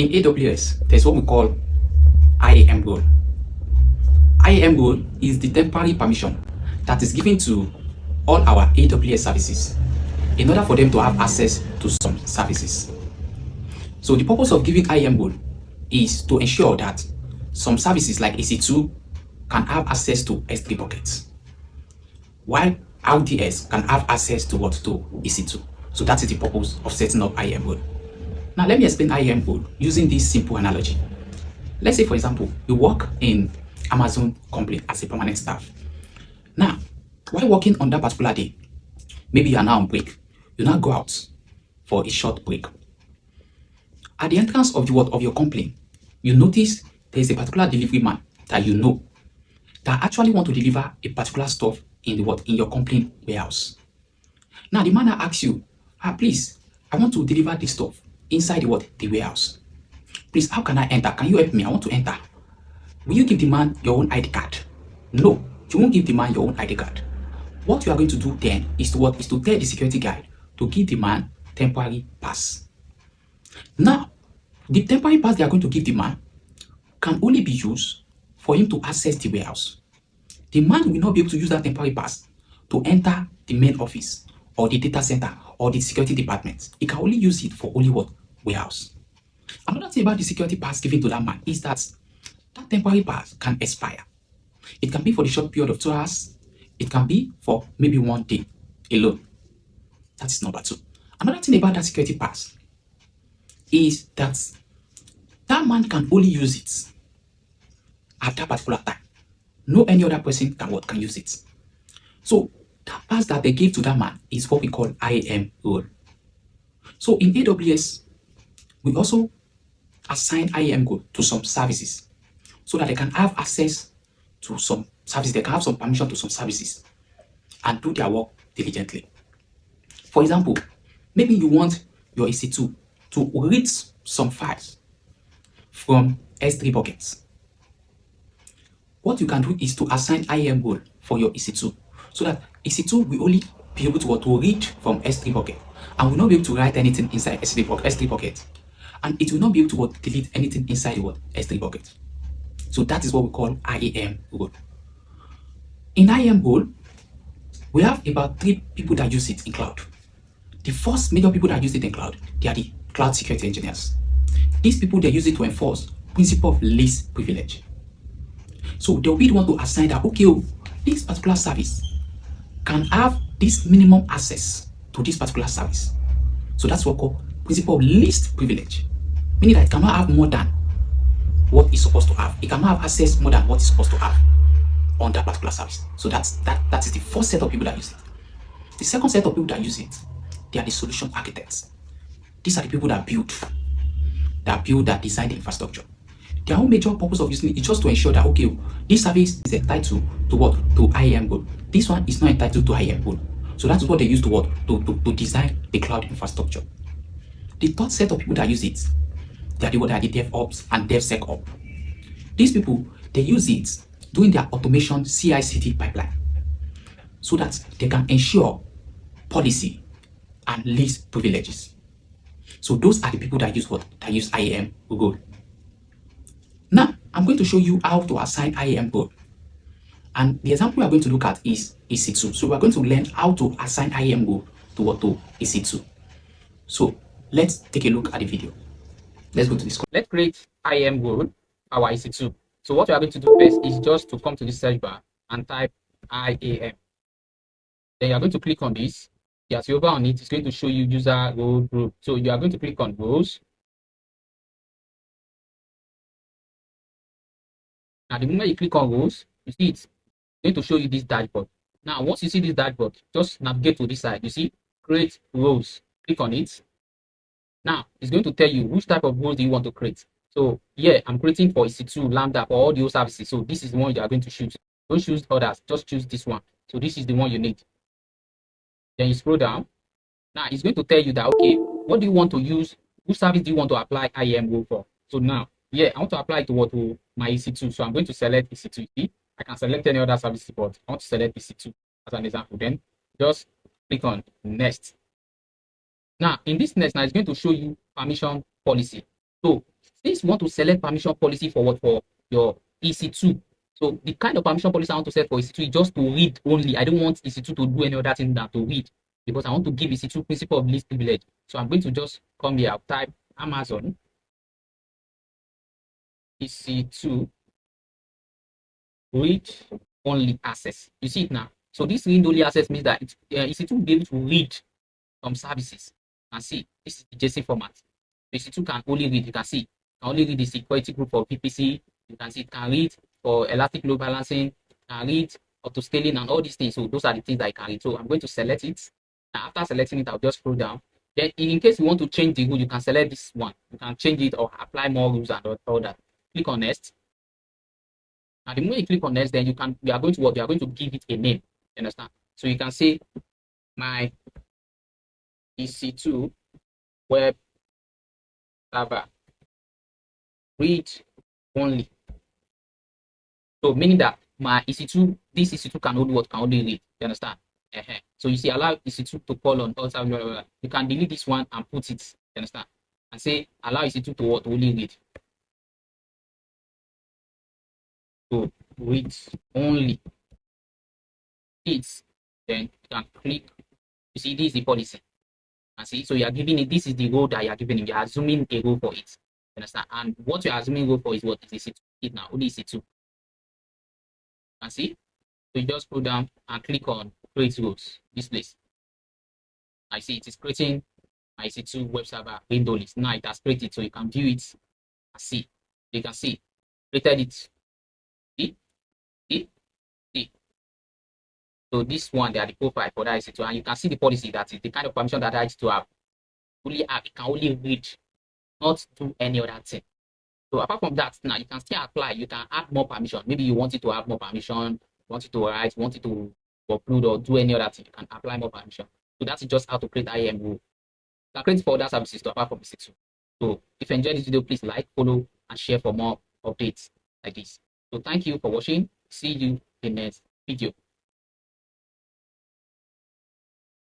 In AWS, there's what we call IAM role. IAM role is the temporary permission that is given to all our AWS services in order for them to have access to some services. So the purpose of giving IAM role is to ensure that some services like EC2 can have access to S3 buckets, while RDS can have access to what? To EC2. So that is the purpose of setting up IAM role. Now let me explain IAM role using this simple analogy. Let's say, for example, you work in Amazon company as a permanent staff. Now, while working on that particular day, maybe you are now on break. You now go out for a short break. At the entrance of your company, you notice there is a particular delivery man that you know that actually want to deliver a particular stuff in your company warehouse. Now the man asks you, please, I want to deliver this stuff inside the warehouse. Please, how can I enter? Can you help me? I want to enter. Will you give the man your own ID card? No, you won't give the man your own ID card. What you are going to do then is to tell the security guy to give the man temporary pass. Now, the temporary pass they are going to give the man can only be used for him to access the warehouse. The man will not be able to use that temporary pass to enter the main office or the data center or the security department. He can only use it for only warehouse. Another thing about the security pass given to that man is that temporary pass can expire. It can be for the short period of 2 hours. It can be for maybe 1 day alone. That is number 2. Another thing about that security pass is that man can only use it at that particular time. No any other person can use it. So that pass that they give to that man is what we call IAM role. So in AWS, we also assign IAM role to some services so that they can have access to some services. They can have some permission to some services and do their work diligently. For example, maybe you want your EC2 to read some files from S3 buckets. What you can do is to assign IAM role for your EC2 so that EC2 will only be able to read from S3 bucket and will not be able to write anything inside S3 bucket, and it will not be able to delete anything inside the S3 bucket. So that is what we call IAM role. In IAM role, we have about 3 people that use it in cloud. The first major people that use it in cloud, they are the cloud security engineers. These people, they use it to enforce principle of least privilege. So they'll be the one to assign that, okay, this particular service can have this minimum access to this particular service. So that's what we call principle of least privilege, meaning that it cannot have more than what it's supposed to have. It cannot have access more than what it's supposed to have on that particular service. So that is the first set of people that use it. The second set of people that use it, they are the solution architects. These are the people that that design the infrastructure. Their whole major purpose of using it is just to ensure that, okay, this service is entitled to what? To IAM role. This one is not entitled to IAM role. So that's what they use to design the cloud infrastructure. The third set of people that use it, they are the DevOps and DevSecOps. These people, they use it doing their automation CI/CD pipeline so that they can ensure policy and least privileges. So those are the people that use that use IAM role. Now, I'm going to show you how to assign IAM role. And the example we are going to look at is EC2. So we are going to learn how to assign IAM role to EC2. So let's take a look at the video. Let's go to this. Let's create IAM role, our EC2. So what we are going to do first is just to come to the search bar and type IAM. Then you are going to click on this. Yes, over on it, it's going to show you user role group. So you are going to click on roles. Now, the moment you click on roles, you see it's going to show you this dashboard. Now, once you see this dashboard, just navigate to this side. You see create roles. Click on it. Now, it's going to tell you which type of roles do you want to create. So here, I'm creating for EC2, Lambda, for all the services. So this is the one you are going to choose. Don't choose others, just choose this one. So this is the one you need. Then you scroll down. Now it's going to tell you that, okay, what do you want to use? Which service do you want to apply IAM role for? So now, I want to apply it to my EC2. So I'm going to select EC2. I can select any other service, but I want to select EC2 as an example. Then just click on next. Now in this next, now it's going to show you permission policy. So Since you want to select permission policy for what? For your EC2. So the kind of permission policy I want to set for EC2 is just to read only. I don't want EC2 to do any other thing than to read, because I want to give EC2 principle of least privilege. So I'm going to just come here, I'll type Amazon EC2 read only access. You see it now. So this read only access means that EC2 will be able to read some services. You can see this is the JSON format. EC2 can only read. You can see can only read the security group for PPC. You can see it can read for elastic load balancing, can read auto scaling and all these things. So those are the things that I can read. So I'm going to select it. And after selecting it, I'll just scroll down. Then in case you want to change the rule, you can select this one. You can change it or apply more rules and all that. Click on next. Now the moment you click on next, then we are going to what? We are going to give it a name. You understand? So you can say my EC2 web server read only. So meaning that my EC2, this EC2 can only what? Can only read. You understand? So you see, allow EC2 to call on also blah, blah, blah. You can delete this one and put it. You understand? And say allow EC2 to what? Only read. So read only. It's then you can click. You see, this is the policy. And see, so you are giving it. This is the role that you are giving it. You are assuming a role for it. You understand? And what you are assuming role for is what? Is EC2. It now only EC2. And see, so you just go down and click on create roles. This place. I see it is creating my EC2 web server window list. Now it has created, so you can view it and see. You can see created it. See? See? So this one, they are the profile for that EC2, and you can see the policy, that is the kind of permission that EC2 have. Only have, it can only read, not do any other thing. So apart from that, now you can still apply. You can add more permission. Maybe you want it to have more permission, want it to write, want it to upload or do any other thing. You can apply more permission. So that's just how to create IAM role. You can create for other services to apart from EC2. So if you enjoyed this video, please like, follow, and share for more updates like this. So thank you for watching. See you in the next video.